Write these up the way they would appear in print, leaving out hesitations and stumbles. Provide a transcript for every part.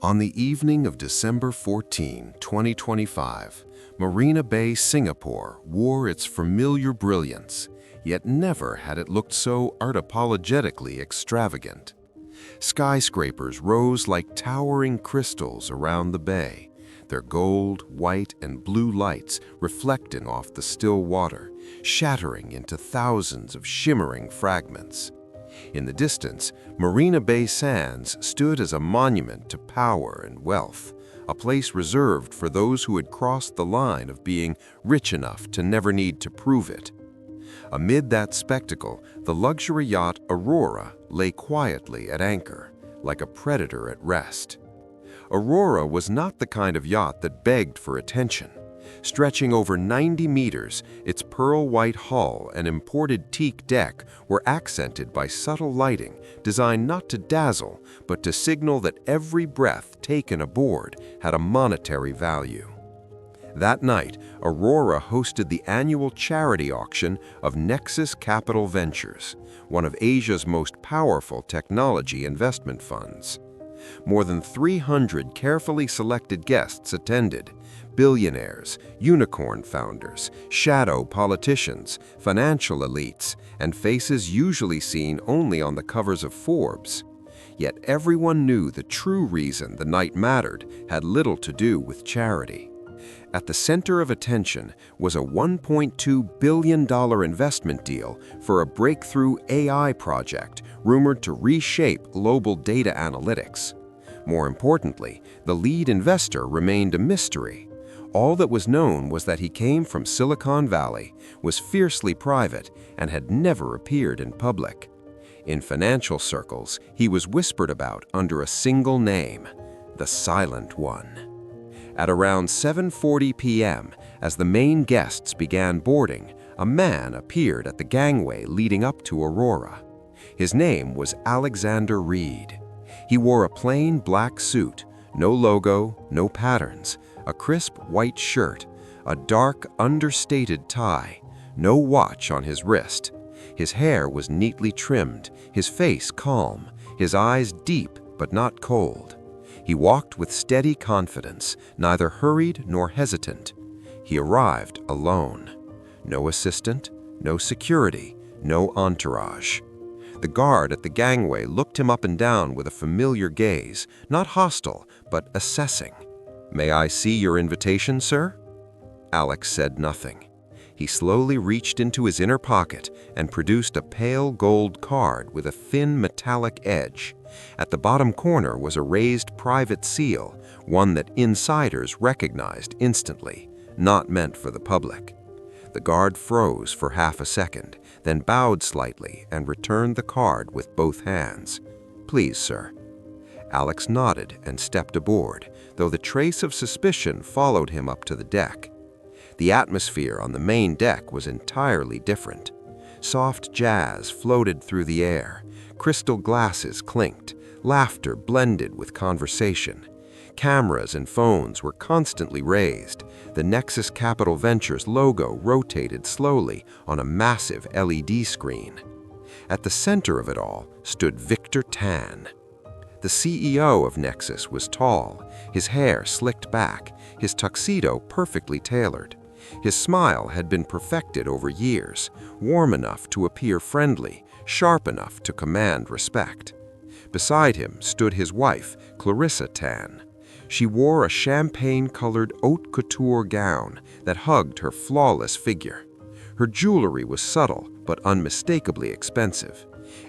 On the evening of December 14, 2025, Marina Bay, Singapore wore its familiar brilliance, yet never had it looked so unapologetically extravagant. Skyscrapers rose like towering crystals around the bay, their gold, white, and blue lights reflecting off the still water, shattering into thousands of shimmering fragments. In the distance, Marina Bay Sands stood as a monument to power and wealth, a place reserved for those who had crossed the line of being rich enough to never need to prove it. Amid that spectacle, the luxury yacht Aurora lay quietly at anchor, like a predator at rest. Aurora was not the kind of yacht that begged for attention. Stretching over 90 meters, its pearl-white hull and imported teak deck were accented by subtle lighting designed not to dazzle, but to signal that every breath taken aboard had a monetary value. That night, Aurora hosted the annual charity auction of Nexus Capital Ventures, one of Asia's most powerful technology investment funds. More than 300 carefully selected guests attended: billionaires, unicorn founders, shadow politicians, financial elites, and faces usually seen only on the covers of Forbes. Yet everyone knew the true reason the night mattered had little to do with charity. At the center of attention was a $1.2 billion investment deal for a breakthrough AI project rumored to reshape global data analytics. More importantly, the lead investor remained a mystery. All that was known was that he came from Silicon Valley, was fiercely private, and had never appeared in public. In financial circles, he was whispered about under a single name: the Silent One. At around 7:40 p.m., as the main guests began boarding, a man appeared at the gangway leading up to Aurora. His name was Alexander Reed. He wore a plain black suit, no logo, no patterns, a crisp white shirt, a dark, understated tie, no watch on his wrist. His hair was neatly trimmed, his face calm, his eyes deep but not cold. He walked with steady confidence, neither hurried nor hesitant. He arrived alone. No assistant, no security, no entourage. The guard at the gangway looked him up and down with a familiar gaze, not hostile, but assessing. "May I see your invitation, sir?" Alex said nothing. He slowly reached into his inner pocket and produced a pale gold card with a thin metallic edge. At the bottom corner was a raised private seal, one that insiders recognized instantly, not meant for the public. The guard froze for half a second, then bowed slightly and returned the card with both hands. "Please, sir." Alex nodded and stepped aboard, though the trace of suspicion followed him up to the deck. The atmosphere on the main deck was entirely different. Soft jazz floated through the air, crystal glasses clinked, laughter blended with conversation. Cameras and phones were constantly raised. The Nexus Capital Ventures logo rotated slowly on a massive LED screen. At the center of it all stood Victor Tan. The CEO of Nexus was tall, his hair slicked back, his tuxedo perfectly tailored. His smile had been perfected over years, warm enough to appear friendly, sharp enough to command respect. Beside him stood his wife, Clarissa Tan. She wore a champagne-colored haute couture gown that hugged her flawless figure. Her jewelry was subtle but unmistakably expensive.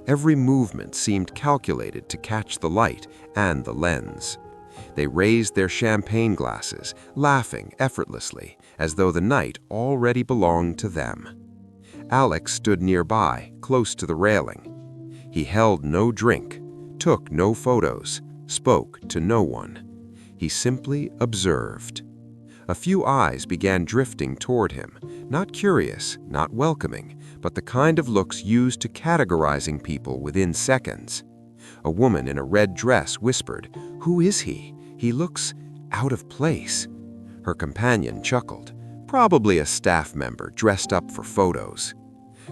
Every movement seemed calculated to catch the light and the lens. They raised their champagne glasses, laughing effortlessly, as though the night already belonged to them. Alex stood nearby, close to the railing. He held no drink, took no photos, spoke to no one. He simply observed. A few eyes began drifting toward him, not curious, not welcoming, but the kind of looks used to categorizing people within seconds. A woman in a red dress whispered, "Who is he? He looks out of place." Her companion chuckled, probably a staff member dressed up for photos.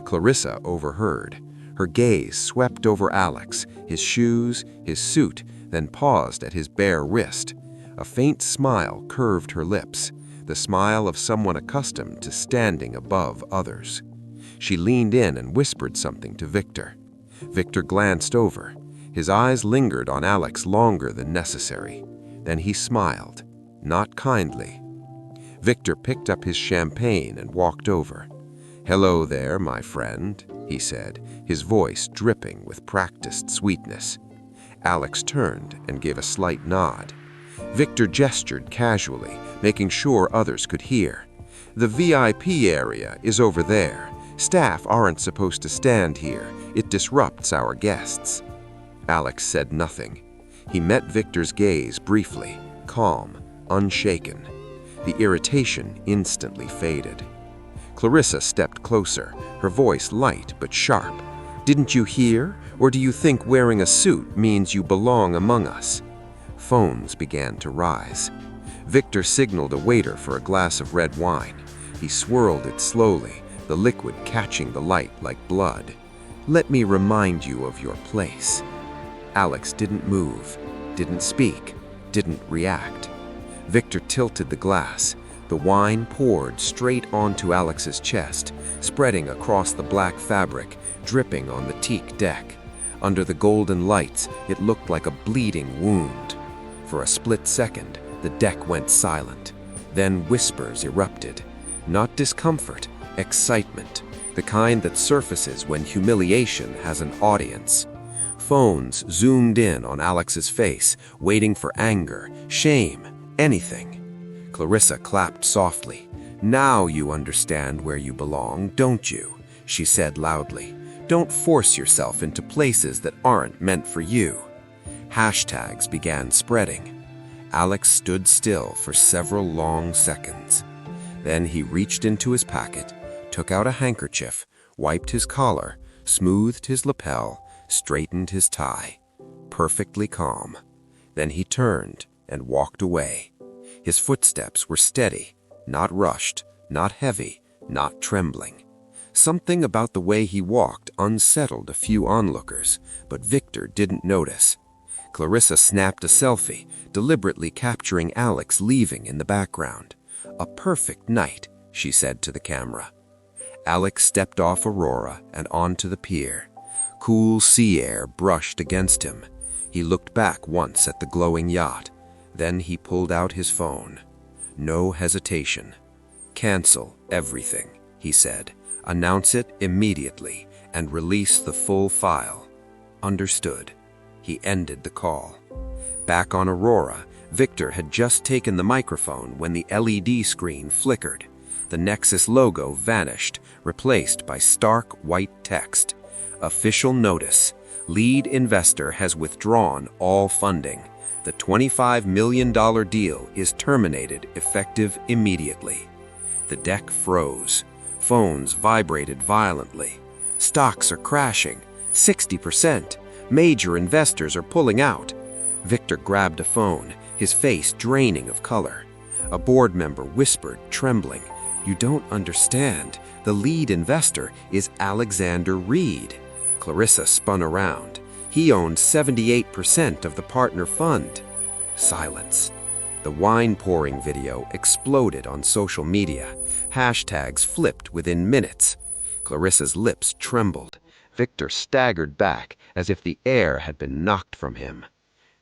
Clarissa overheard. Her gaze swept over Alex, his shoes, his suit, then paused at his bare wrist. A faint smile curved her lips, the smile of someone accustomed to standing above others. She leaned in and whispered something to Victor. Victor glanced over. His eyes lingered on Alex longer than necessary. Then he smiled, not kindly. Victor picked up his champagne and walked over. "Hello there, my friend," he said, his voice dripping with practiced sweetness. Alex turned and gave a slight nod. Victor gestured casually, making sure others could hear. "The VIP area is over there. Staff aren't supposed to stand here. It disrupts our guests." Alex said nothing. He met Victor's gaze briefly, calm, unshaken. The irritation instantly faded. Clarissa stepped closer, her voice light but sharp. "Didn't you hear? Or do you think wearing a suit means you belong among us?" Phones began to rise. Victor signaled a waiter for a glass of red wine. He swirled it slowly, the liquid catching the light like blood. "Let me remind you of your place." Alex didn't move, didn't speak, didn't react. Victor tilted the glass. The wine poured straight onto Alex's chest, spreading across the black fabric, dripping on the teak deck. Under the golden lights, it looked like a bleeding wound. For a split second, the deck went silent. Then whispers erupted. Not discomfort, excitement, the kind that surfaces when humiliation has an audience. Phones zoomed in on Alex's face, waiting for anger, shame, anything. Clarissa clapped softly. "Now you understand where you belong, don't you?" she said loudly. "Don't force yourself into places that aren't meant for you." Hashtags began spreading. Alex stood still for several long seconds. Then he reached into his pocket, took out a handkerchief, wiped his collar, smoothed his lapel, straightened his tie. Perfectly calm. Then he turned and walked away. His footsteps were steady, not rushed, not heavy, not trembling. Something about the way he walked unsettled a few onlookers, but Victor didn't notice. Clarissa snapped a selfie, deliberately capturing Alex leaving in the background. "A perfect night," she said to the camera. Alex stepped off Aurora and onto the pier. Cool sea air brushed against him. He looked back once at the glowing yacht. Then he pulled out his phone. No hesitation. "Cancel everything," he said. "Announce it immediately and release the full file." "Understood." He ended the call. Back on Aurora, Victor had just taken the microphone when the LED screen flickered. The Nexus logo vanished, replaced by stark white text. "Official notice. Lead investor has withdrawn all funding. The $25 million deal is terminated effective immediately." The deck froze. Phones vibrated violently. "Stocks are crashing. 60%. Major investors are pulling out." Victor grabbed a phone, his face draining of color. A board member whispered, trembling, "You don't understand. The lead investor is Alexander Reed." Clarissa spun around. "He owns 78% of the partner fund." Silence. The wine pouring video exploded on social media. Hashtags flipped within minutes. Clarissa's lips trembled. Victor staggered back as if the air had been knocked from him.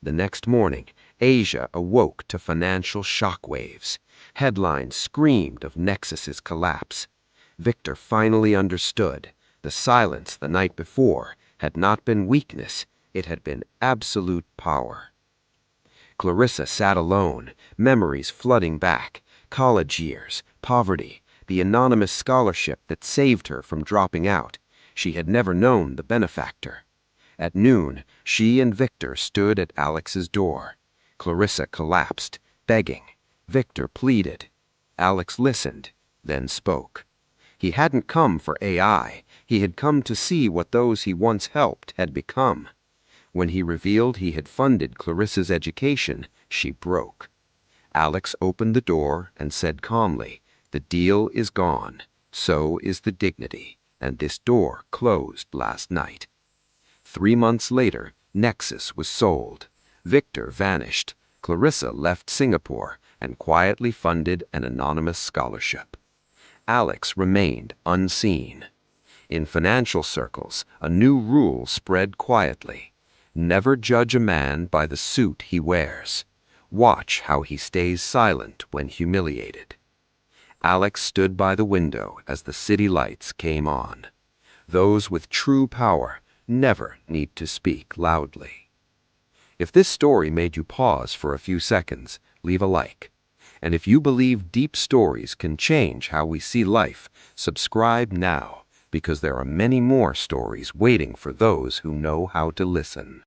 The next morning, Asia awoke to financial shockwaves. Headlines screamed of Nexus's collapse. Victor finally understood. The silence the night before had not been weakness, it had been absolute power. Clarissa sat alone, memories flooding back. College years, poverty, the anonymous scholarship that saved her from dropping out. She had never known the benefactor. At noon, she and Victor stood at Alex's door. Clarissa collapsed, begging. Victor pleaded. Alex listened, then spoke. He hadn't come for AI. He had come to see what those he once helped had become. When he revealed he had funded Clarissa's education, she broke. Alex opened the door and said calmly, "The deal is gone. So is the dignity, and this door closed last night." 3 months later, Nexus was sold. Victor vanished. Clarissa left Singapore and quietly funded an anonymous scholarship. Alex remained unseen. In financial circles, a new rule spread quietly. Never judge a man by the suit he wears. Watch how he stays silent when humiliated. Alex stood by the window as the city lights came on. Those with true power never need to speak loudly. If this story made you pause for a few seconds, leave a like. And if you believe deep stories can change how we see life, subscribe now, because there are many more stories waiting for those who know how to listen.